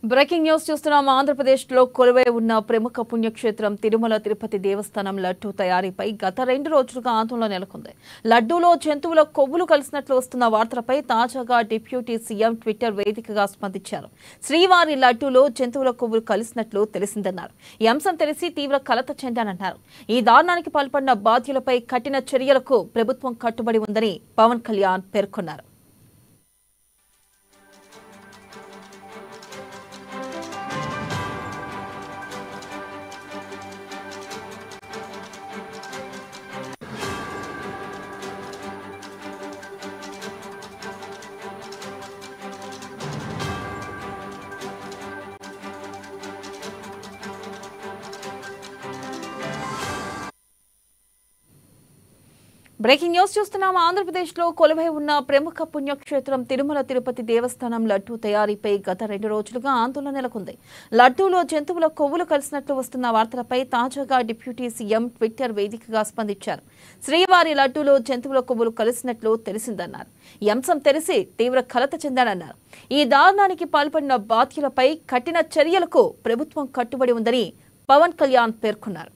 Breaking news చూస్తున్నాం. ఆంధ్రప్రదేశ్లో కొలువై ఉన్న ప్రముఖ పుణ్యక్షేత్రం తిరుమల తిరుపతి దేవస్థానం లడ్డూ తయారీపై గత 2 రోజులుగా ఆందోళన నెలకొంది. లడ్డూలో జంతువుల కొవ్వులు కలిసినట్లు వస్తున్న వార్తలపై తాజాగా డిప్యూటీ సీఎం ట్విట్టర్ వేదికగా స్పందించారు. శ్రీవారి లడ్డూలో జంతువుల కొవ్వులు కలిసినట్లు తెలిసిందన్నారు. ఈ అంశం తెలిసి తీవ్ర కలత చెందానన్నారు. ఈ దారుణానికి పాల్పడిన బాధ్యులపై కఠిన చర్యలకు ప్రభుత్వం కట్టుబడి ఉందని పవన్ కళ్యాణ్ పేర్కొన్నారు. బ్రేకింగ్ న్యూస్ చూస్తున్నాం. ఆంధ్రప్రదేశ్లో కొలువై ఉన్న ప్రముఖ పుణ్యక్షేత్రం తిరుమల తిరుపతి దేవస్థానం లడ్డూ తయారీపై గత 2 రోజులుగా ఆందోళన నెలకొంది. లడ్డూలో జంతువుల కొవ్వులు కలిసినట్లు వస్తున్న వార్తలపై తాజాగా డిప్యూటీ సీఎం ట్విట్టర్ వేదికగా స్పందించారు. శ్రీవారి లడ్డూలో జంతువుల కొవ్వులు కలిసినట్లు తెలిసిందన్నారు. ఈ అంశం తెలిసి తీవ్ర కలత చెందానన్నారు. ఈ దారుణానికి పాల్పడిన బాధ్యులపై కఠిన చర్యలకు ప్రభుత్వం కట్టుబడి ఉందని పవన్ కళ్యాణ్ పేర్కొన్నారు.